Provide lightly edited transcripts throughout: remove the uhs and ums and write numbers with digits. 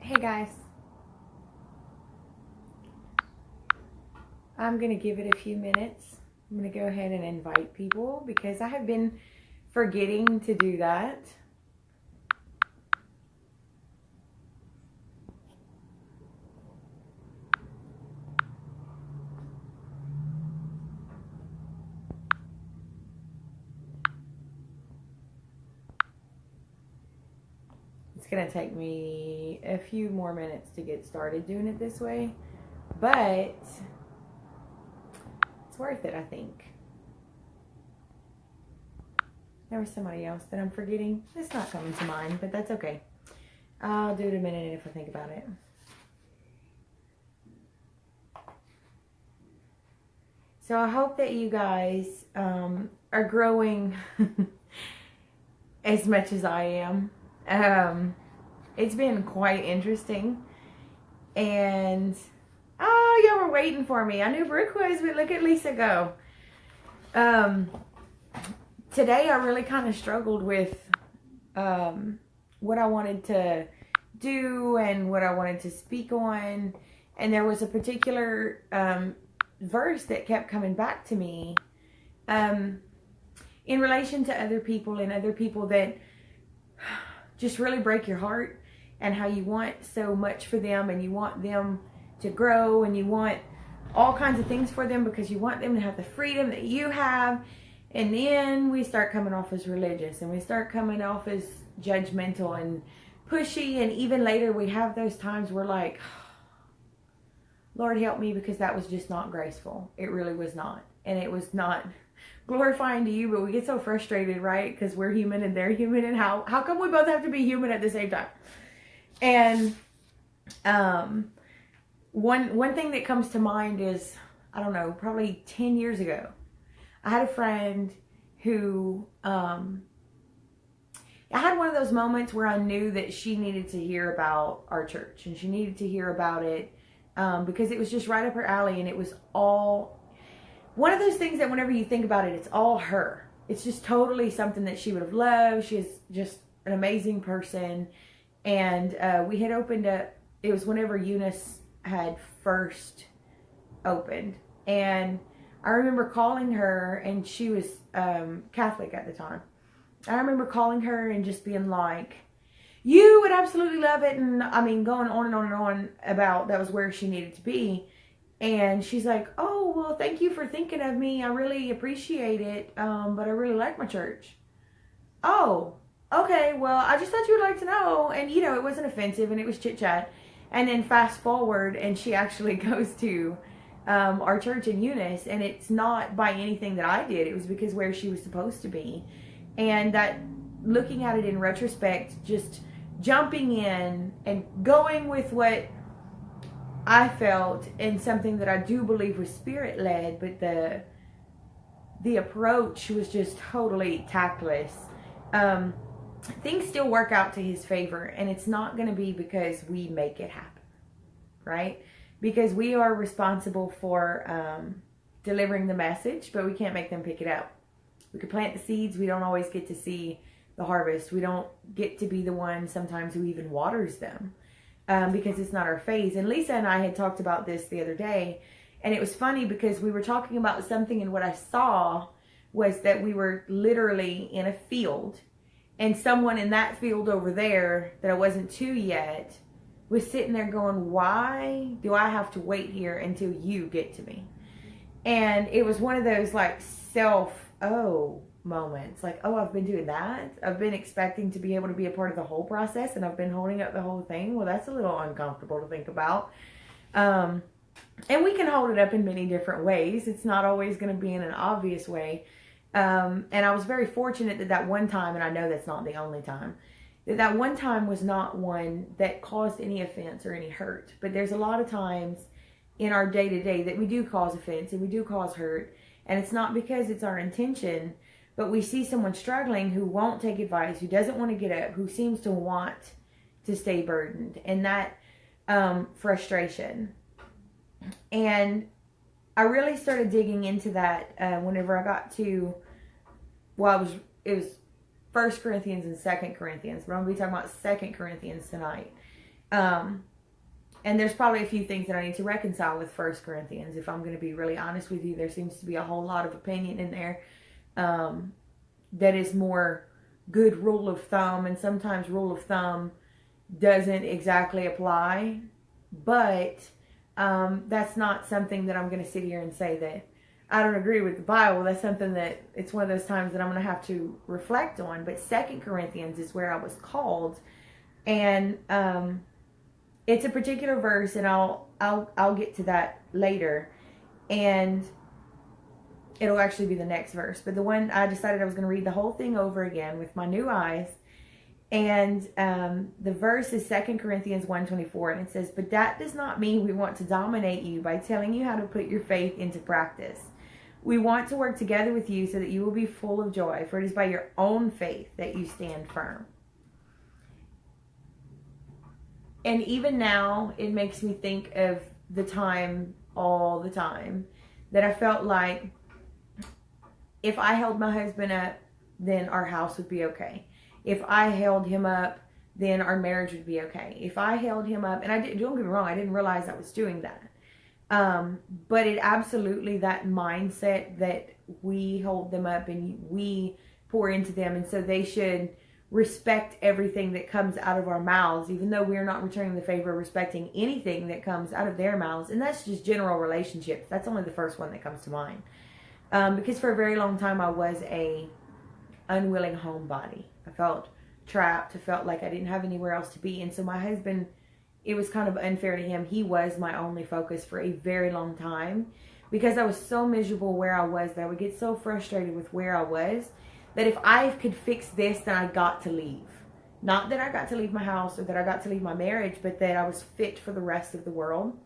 Hey guys, I'm going to give it a few minutes. I'm going to go ahead and invite people because I have been forgetting to do that. It's going to take me a few more minutes to get started doing it this way, but it's worth it, I think. There was somebody else that I'm forgetting. It's not coming to mind, but that's okay. I'll do it in a minute if I think about it. So I hope that you guys are growing as much as I am. It's been quite interesting. And, oh, y'all were waiting for me. I knew Brooke was, but look at Lisa go. Today I really kind of struggled with what I wanted to do and what I wanted to speak on. And there was a particular verse that kept coming back to me in relation to other people and other people that just really break your heart, and how you want so much for them and you want them to grow and you want all kinds of things for them because you want them to have the freedom that you have. And then we start coming off as religious and we start coming off as judgmental and pushy, and even later we have those times where like, Lord help me, because that was just not graceful. It really was not. And it was not glorifying to you, but we get so frustrated, right? Because we're human and they're human, and how come we both have to be human at the same time? And one thing that comes to mind is, I don't know, probably 10 years ago, I had a friend who, I had one of those moments where I knew that she needed to hear about our church, and she needed to hear about it because it was just right up her alley, and it was all one of those things that whenever you think about it, it's all her. It's just totally something that she would have loved. She is just an amazing person. And we had opened up, it was whenever Eunice had first opened. And I remember calling her, and she was Catholic at the time. I remember calling her and just being like, you would absolutely love it. And I mean, going on and on and on about that was where she needed to be. And she's like, oh, well, thank you for thinking of me. I really appreciate it. But I really like my church. Oh, okay. Well, I just thought you would like to know. And, you know, it wasn't offensive and it was chit chat. And then fast forward, and she actually goes to our church in Eunice. And it's not by anything that I did. It was because where she was supposed to be. And that, looking at it in retrospect, just jumping in and going with what I felt, in something that I do believe was spirit led, but the approach was just totally tactless. Things still work out to his favor, and it's not going to be because we make it happen, right? Because we are responsible for delivering the message, but we can't make them pick it up. We could plant the seeds. We don't always get to see the harvest. We don't get to be the one sometimes who even waters them. Because it's not our phase. And Lisa and I had talked about this the other day, and it was funny because we were talking about something, and what I saw was that we were literally in a field, and someone in that field over there that I wasn't to yet was sitting there going, why do I have to wait here until you get to me? And it was one of those like moments, like, oh, I've been doing that. I've been expecting to be able to be a part of the whole process, and I've been holding up the whole thing. Well, that's a little uncomfortable to think about. And we can hold it up in many different ways. It's not always going to be in an obvious way. And I was very fortunate that one time, and I know that's not the only time, that one time was not one that caused any offense or any hurt. But there's a lot of times in our day-to-day that we do cause offense and we do cause hurt. And it's not because it's our intention, but we see someone struggling who won't take advice, who doesn't want to get up, who seems to want to stay burdened, and that frustration. And I really started digging into that whenever I got to, it was 1 Corinthians and 2 Corinthians, but I'm going to be talking about 2 Corinthians tonight. And there's probably a few things that I need to reconcile with 1 Corinthians. If I'm going to be really honest with you, there seems to be a whole lot of opinion in there that is more good rule of thumb, and sometimes rule of thumb doesn't exactly apply. But that's not something that I'm going to sit here and say that I don't agree with the Bible. That's something that it's one of those times that I'm going to have to reflect on. But 2 Corinthians is where I was called, and it's a particular verse, and I'll get to that later, and it'll actually be the next verse. But the one I decided I was going to read the whole thing over again with my new eyes. And the verse is 2 Corinthians 1:24, and it says, "But that does not mean we want to dominate you by telling you how to put your faith into practice. We want to work together with you so that you will be full of joy, for it is by your own faith that you stand firm." And even now, it makes me think of the time, all the time, that I felt like if I held my husband up, then our house would be okay. If I held him up, then our marriage would be okay. If I held him up, and don't get me wrong, I didn't realize I was doing that. But it absolutely, that mindset that we hold them up and we pour into them, and so they should respect everything that comes out of our mouths, even though we're not returning the favor, respecting anything that comes out of their mouths. And that's just general relationships. That's only the first one that comes to mind. Because for a very long time, I was a unwilling homebody. I felt trapped. I felt like I didn't have anywhere else to be. And so my husband, it was kind of unfair to him. He was my only focus for a very long time, because I was so miserable where I was that I would get so frustrated with where I was, that if I could fix this, then I got to leave. Not that I got to leave my house or that I got to leave my marriage, but that I was fit for the rest of the world.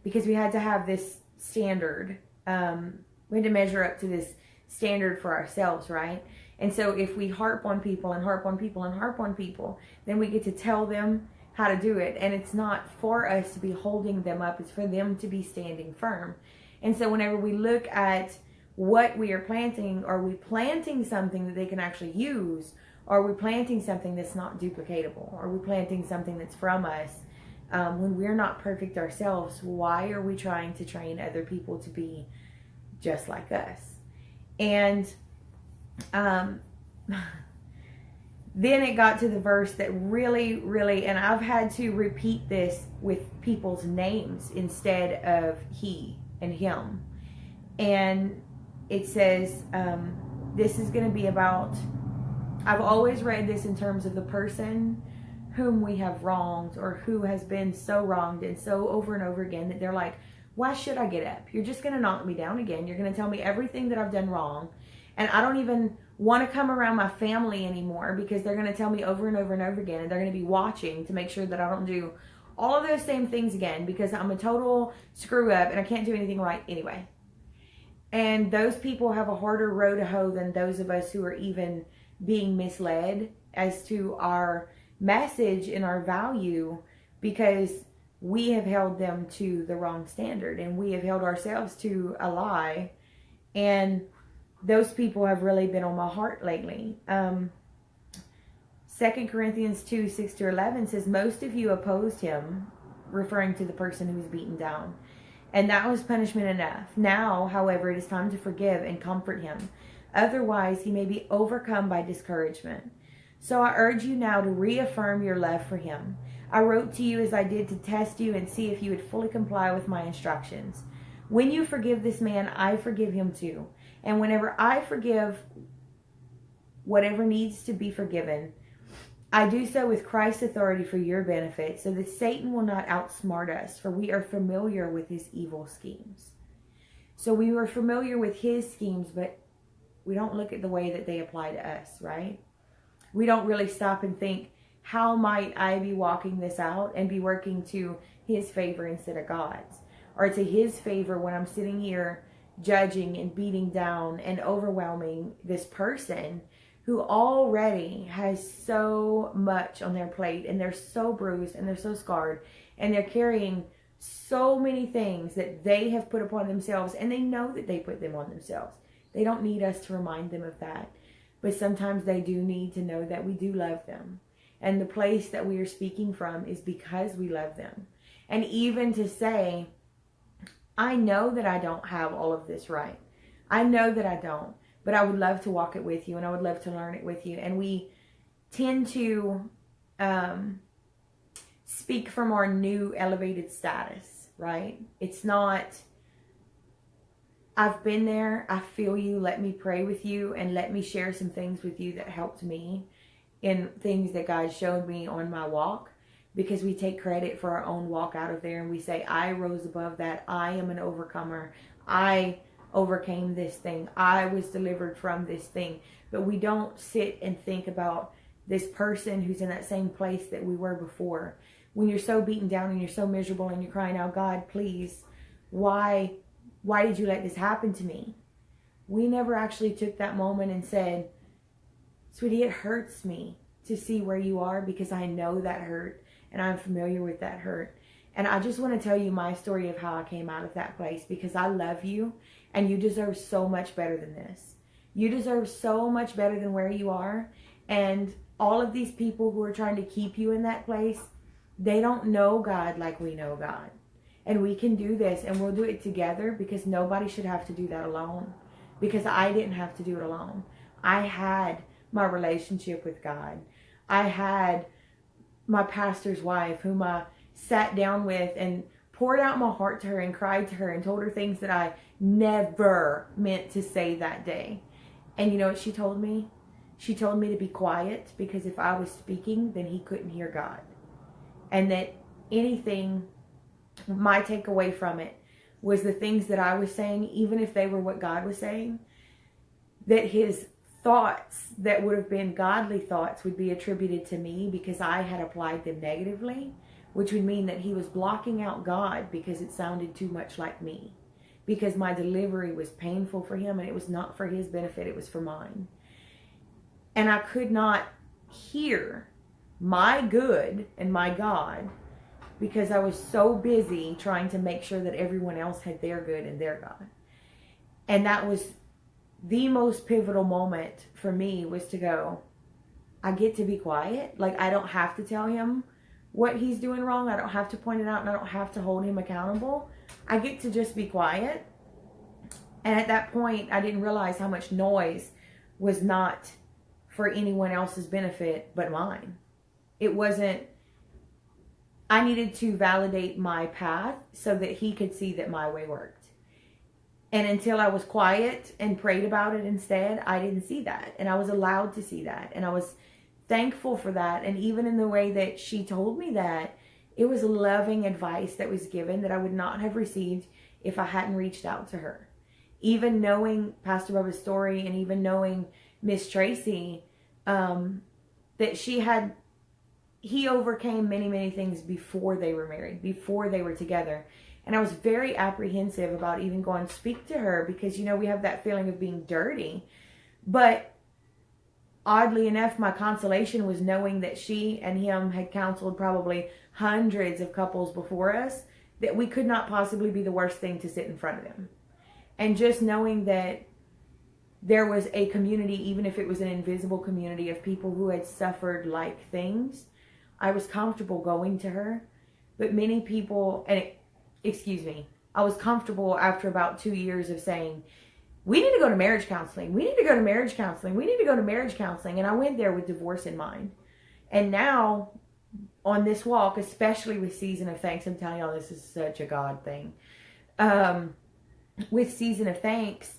Because we had to have this standard. We had to measure up to this standard for ourselves, right? And so if we harp on people and harp on people and harp on people, then we get to tell them how to do it. And it's not for us to be holding them up. It's for them to be standing firm. And so whenever we look at what we are planting, are we planting something that they can actually use? Or are we planting something that's not duplicatable? Are we planting something that's from us? When we're not perfect ourselves, why are we trying to train other people to be just like us? And then it got to the verse that really, really, and I've had to repeat this with people's names instead of he and him. And it says, this is going to be about, I've always read this in terms of the person whom we have wronged, or who has been so wronged and so over and over again that they're like, why should I get up? You're just going to knock me down again. You're going to tell me everything that I've done wrong. And I don't even want to come around my family anymore, because they're going to tell me over and over and over again. And they're going to be watching to make sure that I don't do all of those same things again, because I'm a total screw up and I can't do anything right anyway. And those people have a harder row to hoe than those of us who are even being misled as to our message and our value, because we have held them to the wrong standard and we have held ourselves to a lie. And those people have really been on my heart lately. 2 Corinthians 2:6-11 says, most of you opposed him, referring to the person who was beaten down, and that was punishment enough. Now, however, it is time to forgive and comfort him. Otherwise, he may be overcome by discouragement. So I urge you now to reaffirm your love for him. I wrote to you as I did to test you and see if you would fully comply with my instructions. When you forgive this man, I forgive him too. And whenever I forgive whatever needs to be forgiven, I do so with Christ's authority for your benefit, so that Satan will not outsmart us, for we are familiar with his evil schemes. So we were familiar with his schemes, but we don't look at the way that they apply to us, right? We don't really stop and think, how might I be walking this out and be working to his favor instead of God's? Or to his favor when I'm sitting here judging and beating down and overwhelming this person who already has so much on their plate, and they're so bruised and they're so scarred and they're carrying so many things that they have put upon themselves, and they know that they put them on themselves. They don't need us to remind them of that. But sometimes they do need to know that we do love them And the place that we are speaking from is because we love them. And even to say, I know that I don't have all of this right. I know that I don't, but I would love to walk it with you, and I would love to learn it with you. And we tend to speak from our new elevated status, right? It's not, I've been there, I feel you, let me pray with you, and let me share some things with you that helped me in things that God showed me on my walk. Because we take credit for our own walk out of there, and we say, I rose above that, I am an overcomer, I overcame this thing, I was delivered from this thing. But we don't sit and think about this person who's in that same place that we were before. When you're so beaten down and you're so miserable and you're crying out, God, please, why did you let this happen to me? We never actually took that moment and said, sweetie, it hurts me to see where you are, because I know that hurt and I'm familiar with that hurt. And I just want to tell you my story of how I came out of that place, because I love you and you deserve so much better than this. You deserve so much better than where you are. And all of these people who are trying to keep you in that place, they don't know God like we know God. And we can do this, and we'll do it together, because nobody should have to do that alone. Because I didn't have to do it alone. I had my relationship with God. I had my pastor's wife, whom I sat down with and poured out my heart to her and cried to her and told her things that I never meant to say that day. And you know what she told me? She told me to be quiet, because if I was speaking, then he couldn't hear God. And that anything, my takeaway from it was the things that I was saying, even if they were what God was saying, that his thoughts that would have been godly thoughts would be attributed to me because I had applied them negatively, which would mean that he was blocking out God because it sounded too much like me, because my delivery was painful for him, and it was not for his benefit, it was for mine. And I could not hear my good and my God because I was so busy trying to make sure that everyone else had their good and their God. And that was the most pivotal moment for me, was to go, I get to be quiet. Like, I don't have to tell him what he's doing wrong. I don't have to point it out, and I don't have to hold him accountable. I get to just be quiet. And at that point, I didn't realize how much noise was not for anyone else's benefit but mine. It wasn't, I needed to validate my path so that he could see that my way worked. And until I was quiet and prayed about it instead, I didn't see that. And I was allowed to see that. And I was thankful for that. And even in the way that she told me that, it was loving advice that was given that I would not have received if I hadn't reached out to her. Even knowing Pastor Bubba's story, and even knowing Miss Tracy, that he overcame many, many things before they were married, before they were together. And I was very apprehensive about even going to speak to her, because, you know, we have that feeling of being dirty. But oddly enough, my consolation was knowing that she and him had counseled probably hundreds of couples before us, that we could not possibly be the worst thing to sit in front of them. And just knowing that there was a community, even if it was an invisible community of people who had suffered like things, I was comfortable going to her. But many people, I was comfortable after about 2 years of saying, we need to go to marriage counseling. We need to go to marriage counseling. We need to go to marriage counseling. And I went there with divorce in mind. And now on this walk, especially with Season of Thanks, I'm telling y'all, this is such a God thing. With Season of Thanks,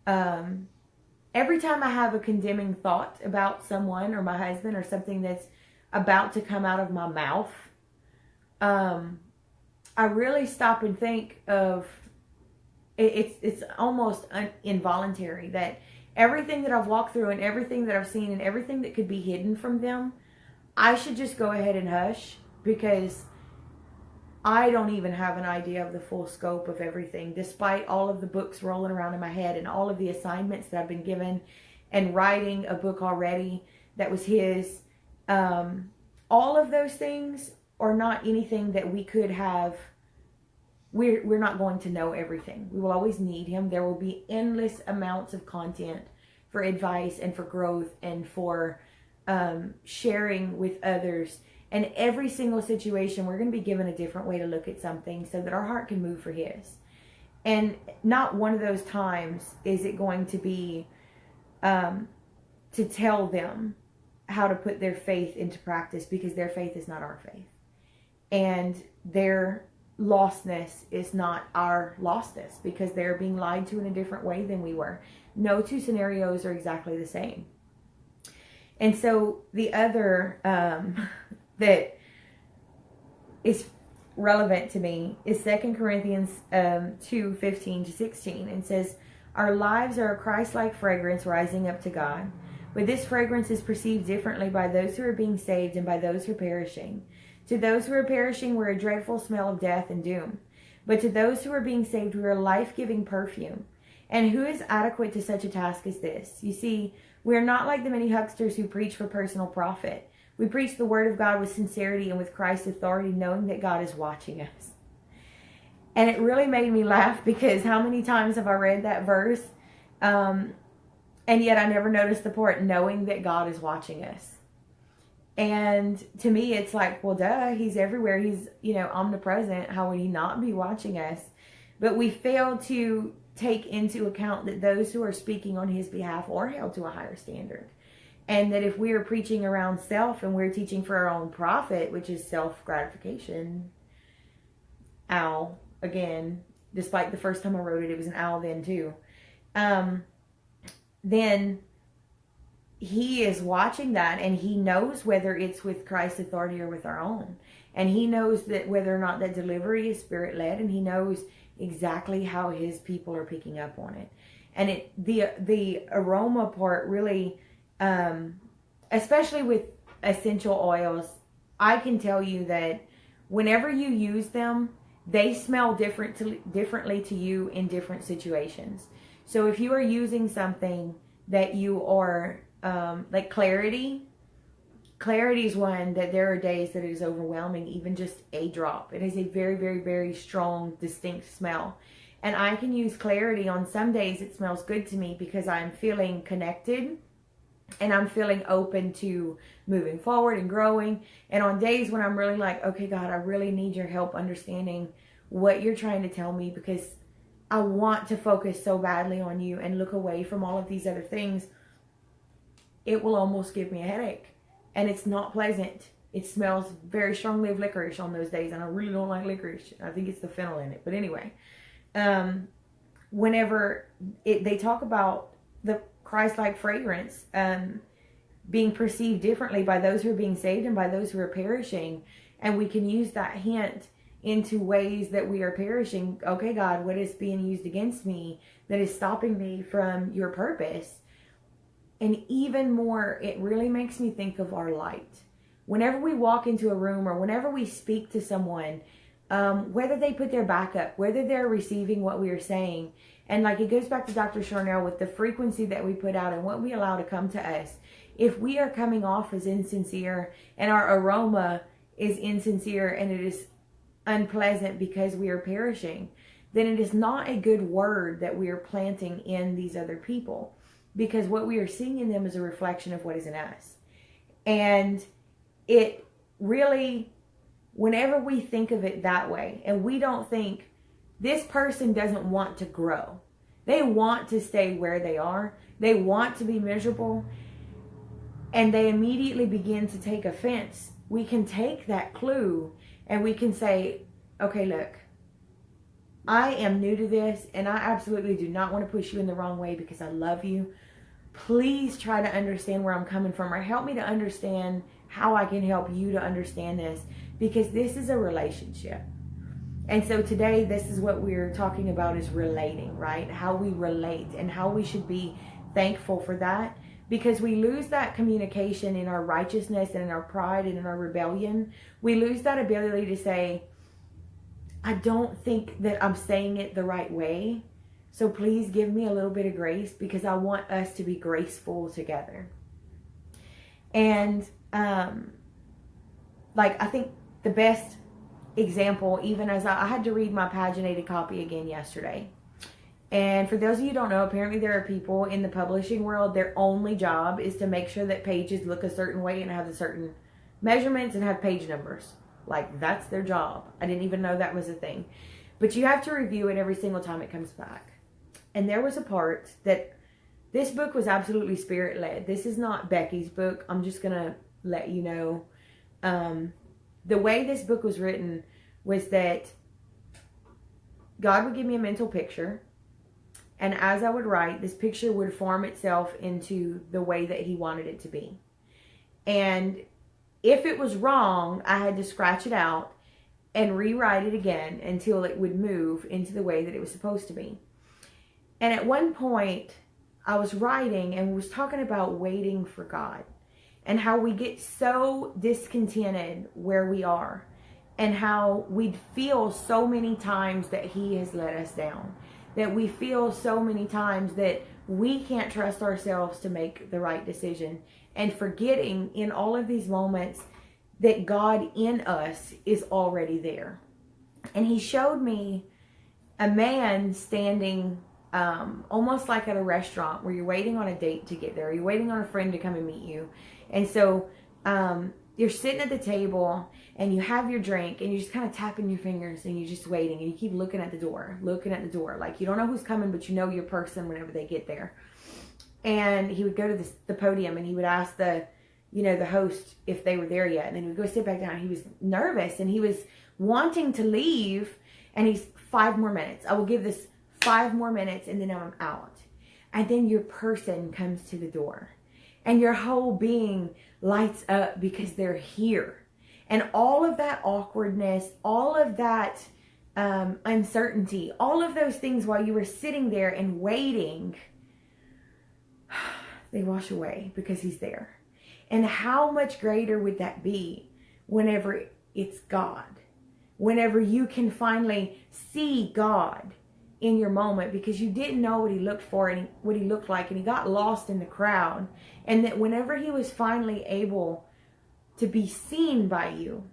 every time I have a condemning thought about someone or my husband or something that's about to come out of my mouth, I really stop and think of, it's almost involuntary, that everything that I've walked through and everything that I've seen and everything that could be hidden from them, I should just go ahead and hush, because I don't even have an idea of the full scope of everything, despite all of the books rolling around in my head and all of the assignments that I've been given, and writing a book already that was his. All of those things are not anything that we could have. We're not going to know everything. We will always need him. There will be endless amounts of content for advice and for growth and for sharing with others. And every single situation, we're going to be given a different way to look at something so that our heart can move for His. And not one of those times is it going to be to tell them how to put their faith into practice, because their faith is not our faith. And their lostness is not our lostness, because they're being lied to in a different way than we were. No two scenarios are exactly the same. And so the other that is relevant to me is 2 Corinthians 2:15-16, and says, our lives are a Christ-like fragrance rising up to God, but this fragrance is perceived differently by those who are being saved and by those who are perishing. To those who are perishing, we're a dreadful smell of death and doom, but to those who are being saved, we are a life-giving perfume. And who is adequate to such a task as this? You see, we are not like the many hucksters who preach for personal profit. We preach the word of God with sincerity and with Christ's authority, knowing that God is watching us. And it really made me laugh, because how many times have I read that verse? And yet I never noticed the part, knowing that God is watching us. And to me, it's like, well, duh, He's everywhere. He's, omnipresent. How would He not be watching us? But we fail to take into account that those who are speaking on His behalf are held to a higher standard. And that if we are preaching around self and we're teaching for our own profit, which is self-gratification, ow, again, despite the first time I wrote it, it was an owl then too, then He is watching that, and He knows whether it's with Christ's authority or with our own. And He knows that whether or not that delivery is Spirit-led, and He knows exactly how His people are picking up on it. And the aroma part really, especially with essential oils, I can tell you that whenever you use them, they smell differently to you in different situations. So if you are using something that you are, like clarity is one that there are days that it is overwhelming, even just a drop. It has a very, very, very strong, distinct smell. And I can use clarity on some days. It smells good to me because I'm feeling connected and I'm feeling open to moving forward and growing. And on days when I'm really like, okay, God, I really need your help understanding what you're trying to tell me, because I want to focus so badly on you and look away from all of these other things, it will almost give me a headache. And it's not pleasant. It smells very strongly of licorice on those days, and I really don't like licorice. I think it's the fennel in it. But anyway, whenever they talk about the Christ-like fragrance being perceived differently by those who are being saved and by those who are perishing, and we can use that hint into ways that we are perishing. Okay, God, what is being used against me that is stopping me from your purpose? And even more, it really makes me think of our light. Whenever we walk into a room or whenever we speak to someone, whether they put their back up, whether they're receiving what we are saying, and like it goes back to Dr. Charnel with the frequency that we put out and what we allow to come to us. If we are coming off as insincere and our aroma is insincere and it is unpleasant because we are perishing, then it is not a good word that we are planting in these other people, because what we are seeing in them is a reflection of what is in us. And it really, whenever we think of it that way, and we don't think, this person doesn't want to grow. They want to stay where they are. They want to be miserable. And they immediately begin to take offense. We can take that clue and we can say, okay, look, I am new to this and I absolutely do not want to push you in the wrong way because I love you. Please try to understand where I'm coming from, or help me to understand how I can help you to understand this, because this is a relationship. And so today, this is what we're talking about, is relating, right? How we relate and how we should be thankful for that, because we lose that communication in our righteousness and in our pride and in our rebellion. We lose that ability to say, I don't think that I'm saying it the right way, so please give me a little bit of grace, because I want us to be graceful together. And like, I think the best example, even as I had to read my paginated copy again yesterday, And for those of you who don't know, apparently there are people in the publishing world, their only job is to make sure that pages look a certain way and have a certain measurements and have page numbers. Like, that's their job. I didn't even know that was a thing. But you have to review it every single time it comes back. And there was a part that this book was absolutely spirit-led. This is not Becky's book. I'm just going to let you know. The way this book was written was that God would give me a mental picture. And as I would write, this picture would form itself into the way that he wanted it to be. And if it was wrong, I had to scratch it out and rewrite it again until it would move into the way that it was supposed to be. And at one point, I was writing and was talking about waiting for God and how we get so discontented where we are and how we'd feel so many times that he has let us down. That we feel so many times that we can't trust ourselves to make the right decision, and forgetting in all of these moments that God in us is already there. And he showed me a man standing almost like at a restaurant where you're waiting on a date to get there. You're waiting on a friend to come and meet you. And so you're sitting at the table and you have your drink and you're just kind of tapping your fingers and you're just waiting and you keep looking at the door. Like, you don't know who's coming, but you know your person whenever they get there. And he would go to the podium and he would ask the host if they were there yet. And then he would go sit back down. He was nervous and he was wanting to leave. And he's 5 more minutes. I will give this 5 more minutes and then I'm out. And then your person comes to the door. And your whole being lights up because they're here. And all of that awkwardness, all of that uncertainty, all of those things while you were sitting there and waiting, they wash away because he's there. And how much greater would that be whenever it's God? Whenever you can finally see God in your moment because you didn't know what he looked for and what he looked like, and he got lost in the crowd. And that whenever he was finally able to be seen by you,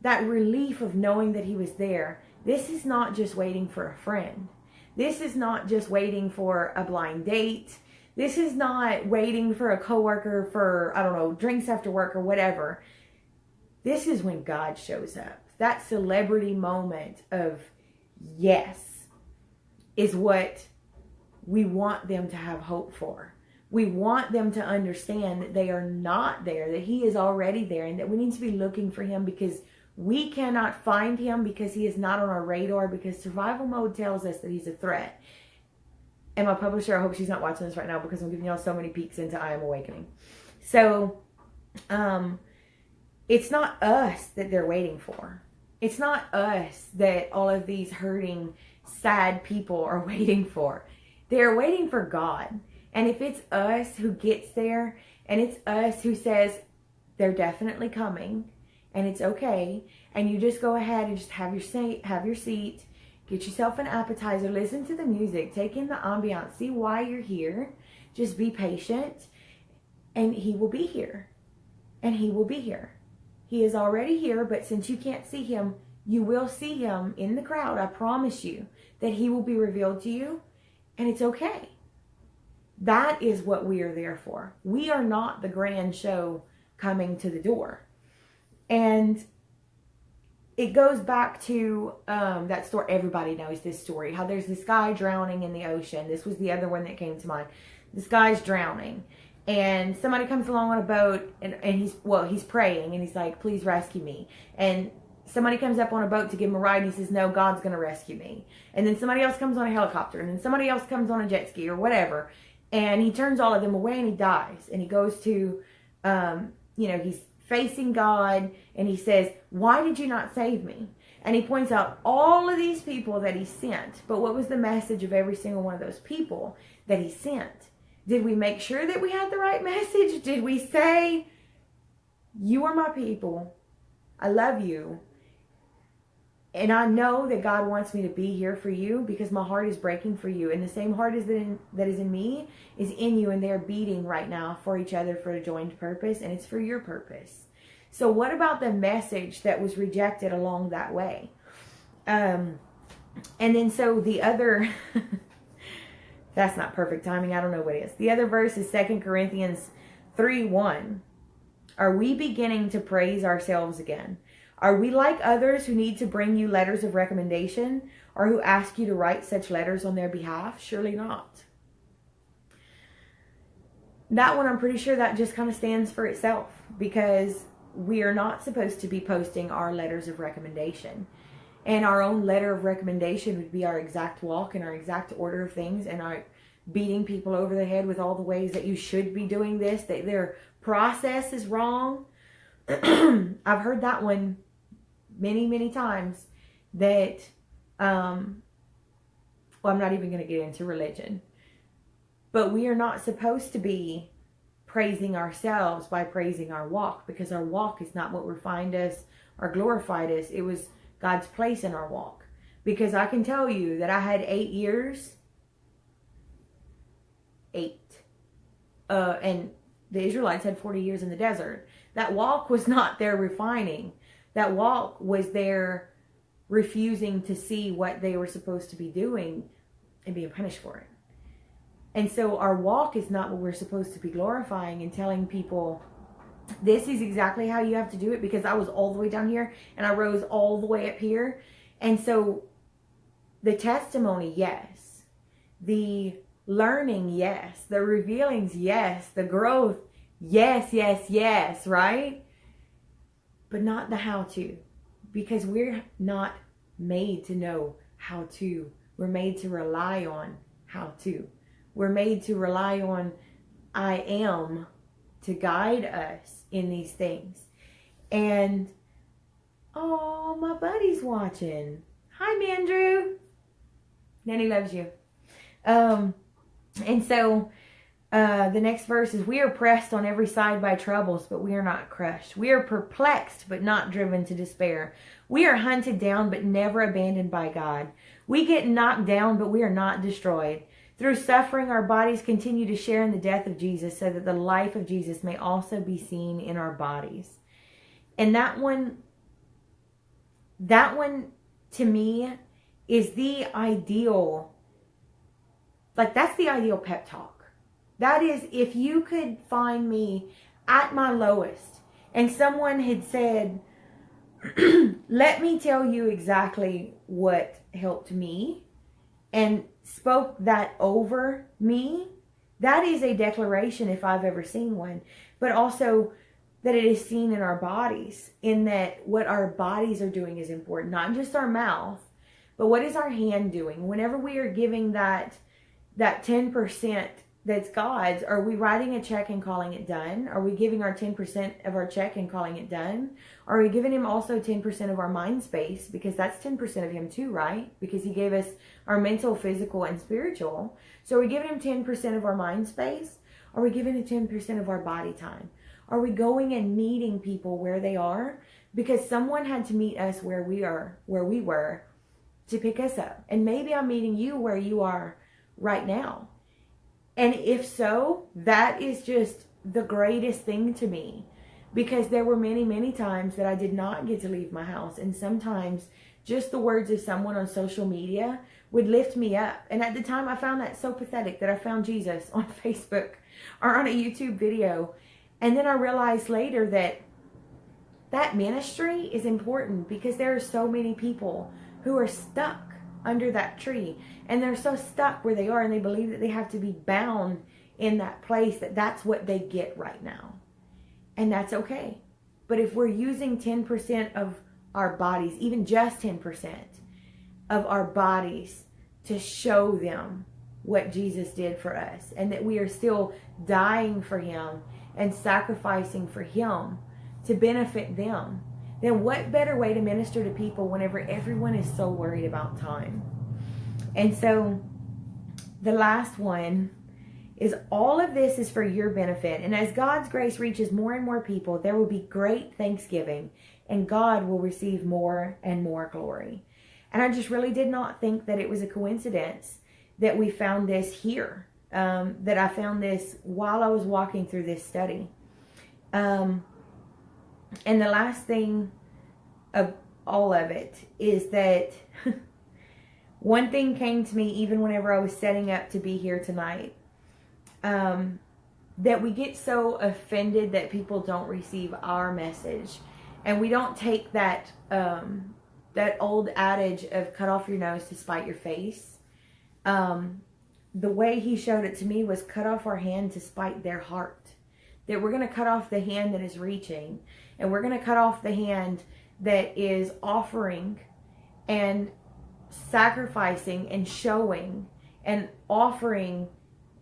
that relief of knowing that he was there. This is not just waiting for a friend. This is not just waiting for a blind date. This is not waiting for a coworker for, I don't know, drinks after work or whatever. This is when God shows up. That celebrity moment of yes is what we want them to have hope for. We want them to understand that they are not there, that he is already there, and that we need to be looking for him because we cannot find him because he is not on our radar, because survival mode tells us that he's a threat. And my publisher, I hope she's not watching this right now because I'm giving y'all so many peeks into I Am Awakening. So, it's not us that they're waiting for. It's not us that all of these hurting, sad people are waiting for. They're waiting for God. And if it's us who gets there, and it's us who says, they're definitely coming, and it's okay, and you just go ahead and just have your seat, get yourself an appetizer, listen to the music, take in the ambiance, see why you're here, just be patient, and he will be here. And he will be here. He is already here, but since you can't see him, you will see him in the crowd. I promise you that he will be revealed to you, and it's okay. That is what we are there for. We are not the grand show coming to the door. And it goes back to that story. Everybody knows this story. How there's this guy drowning in the ocean. This was the other one that came to mind. This guy's drowning. And somebody comes along on a boat. And he's praying. And he's like, please rescue me. And somebody comes up on a boat to give him a ride. And he says, no, God's going to rescue me. And then somebody else comes on a helicopter. And then somebody else comes on a jet ski or whatever. And he turns all of them away and he dies. And he goes to, he's facing God. And he says, why did you not save me? And he points out all of these people that he sent. But what was the message of every single one of those people that he sent? Did we make sure that we had the right message? Did we say, you are my people. I love you. And I know that God wants me to be here for you because my heart is breaking for you. And the same heart that is in me is in you. And they're beating right now for each other for a joined purpose. And it's for your purpose. So what about the message that was rejected along that way? And then so the other... that's not perfect timing. I don't know what it is. The other verse is 2 Corinthians 3:1. Are we beginning to praise ourselves again? Are we like others who need to bring you letters of recommendation, or who ask you to write such letters on their behalf? Surely not. That one, I'm pretty sure that just kind of stands for itself, because we are not supposed to be posting our letters of recommendation. And our own letter of recommendation would be our exact walk and our exact order of things, and our beating people over the head with all the ways that you should be doing this, that their process is wrong. I've heard that one many, many times, that, well, I'm not even going to get into religion. But we are not supposed to be praising ourselves by praising our walk, because our walk is not what refined us or glorified us. It was God's place in our walk. Because I can tell you that I had 8 years. 8. And the Israelites had 40 years in the desert. That walk was not their refining. That walk was their refusing to see what they were supposed to be doing and being punished for it. And so our walk is not what we're supposed to be glorifying and telling people, this is exactly how you have to do it, because I was all the way down here and I rose all the way up here. And so the testimony, yes. The learning, yes. The revealings, yes. The growth, yes, yes, yes, right? But not the how to, because we're not made to know how to. We're made to rely on how to. We're made to rely on I am to guide us in these things. And, oh, my buddy's watching. Hi, Mandrew. Nanny loves you. And so the next verse is, we are pressed on every side by troubles, but we are not crushed. We are perplexed, but not driven to despair. We are hunted down, but never abandoned by God. We get knocked down, but we are not destroyed. Through suffering, our bodies continue to share in the death of Jesus, so that the life of Jesus may also be seen in our bodies. And that one to me is the ideal, like, that's the ideal pep talk. That is, if you could find me at my lowest and someone had said, let me tell you exactly what helped me, and spoke that over me, that is a declaration if I've ever seen one. But also that it is seen in our bodies, in that what our bodies are doing is important. Not just our mouth, but what is our hand doing? Whenever we are giving that 10% that's God's, are we writing a check and calling it done? Are we giving our 10% of our check and calling it done? Are we giving him also 10% of our mind space? Because that's 10% of him too, right? Because he gave us our mental, physical, and spiritual. So are we giving him 10% of our mind space? Are we giving him 10% of our body time? Are we going and meeting people where they are? Because someone had to meet us where we were to pick us up. And maybe I'm meeting you where you are right now. And if so, that is just the greatest thing to me, because there were many, many times that I did not get to leave my house. And sometimes just the words of someone on social media would lift me up. And at the time I found that so pathetic, that I found Jesus on Facebook or on a YouTube video. And then I realized later that that ministry is important, because there are so many people who are stuck under that tree, and they're so stuck where they are, and they believe that they have to be bound in that place, that that's what they get right now. And that's okay. But if we're using 10% of our bodies, even just 10% of our bodies, to show them what Jesus did for us, and that we are still dying for him and sacrificing for him to benefit them, then what better way to minister to people whenever everyone is so worried about time? And so the last one is, all of this is for your benefit. And as God's grace reaches more and more people, there will be great thanksgiving, and God will receive more and more glory. And I just really did not think that it was a coincidence that we found this here, that I found this while I was walking through this study. And the last thing of all of it is that One thing came to me even whenever I was setting up to be here tonight. That we get so offended that people don't receive our message. And we don't take that that old adage of cut off your nose to spite your face. The way he showed it to me was cut off our hand to spite their heart. That we're going to cut off the hand that is reaching. And we're going to cut off the hand that is offering and sacrificing and showing and offering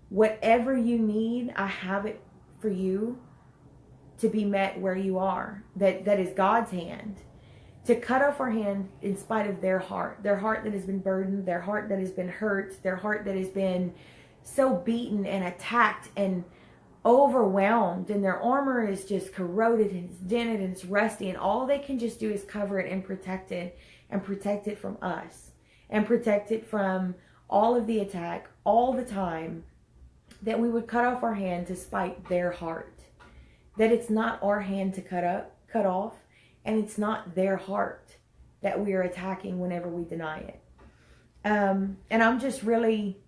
whatever you need. I have it for you to be met where you are. That is God's hand. To cut off our hand in spite of their heart that has been burdened, their heart that has been hurt, their heart that has been so beaten and attacked and overwhelmed, and their armor is just corroded and it's dented and it's rusty, and all they can just do is cover it and protect it from us, and protect it from all of the attack all the time. That we would cut off our hand to spite their heart. That it's not our hand to cut off, and it's not their heart that we are attacking whenever we deny it. And I'm just really,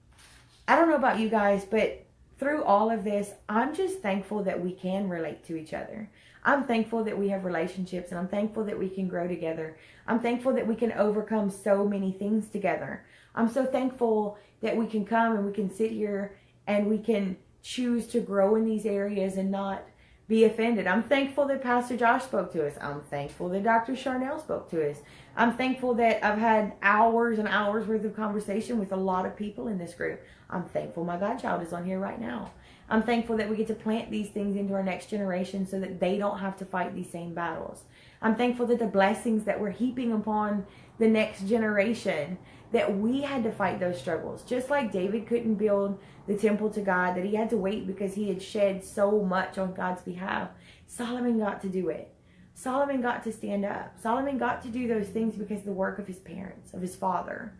I don't know about you guys, but through all of this, I'm just thankful that we can relate to each other. I'm thankful that we have relationships, and I'm thankful that we can grow together. I'm thankful that we can overcome so many things together. I'm so thankful that we can come and we can sit here and we can choose to grow in these areas and not be offended. I'm thankful that Pastor Josh spoke to us. I'm thankful that Dr. Charnel spoke to us. I'm thankful that I've had hours and hours worth of conversation with a lot of people in this group. I'm thankful my godchild is on here right now. I'm thankful that we get to plant these things into our next generation so that they don't have to fight these same battles. I'm thankful that the blessings that we're heaping upon the next generation, that we had to fight those struggles. Just like David couldn't build the temple to God, that he had to wait because he had shed so much on God's behalf. Solomon got to do it. Solomon got to stand up. Solomon got to do those things because of the work of his parents, of his father.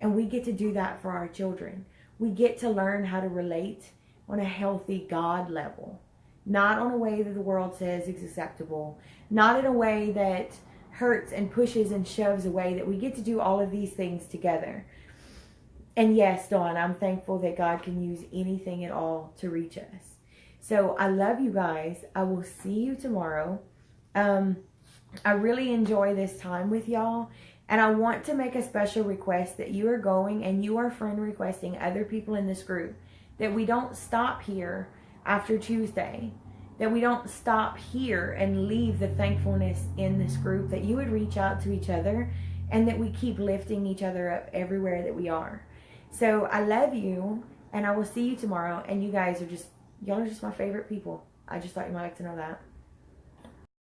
And we get to do that for our children. We get to learn how to relate on a healthy God level. Not on a way that the world says is acceptable. Not in a way that hurts and pushes and shoves away. That we get to do all of these things together. And yes, Dawn, I'm thankful that God can use anything at all to reach us. So I love you guys. I will see you tomorrow. I really enjoy this time with y'all. And I want to make a special request that you are going and you are friend requesting other people in this group. That we don't stop here after Tuesday. That we don't stop here and leave the thankfulness in this group. That you would reach out to each other and that we keep lifting each other up everywhere that we are. So I love you, and I will see you tomorrow. And you guys are y'all are just my favorite people. I just thought you might like to know that.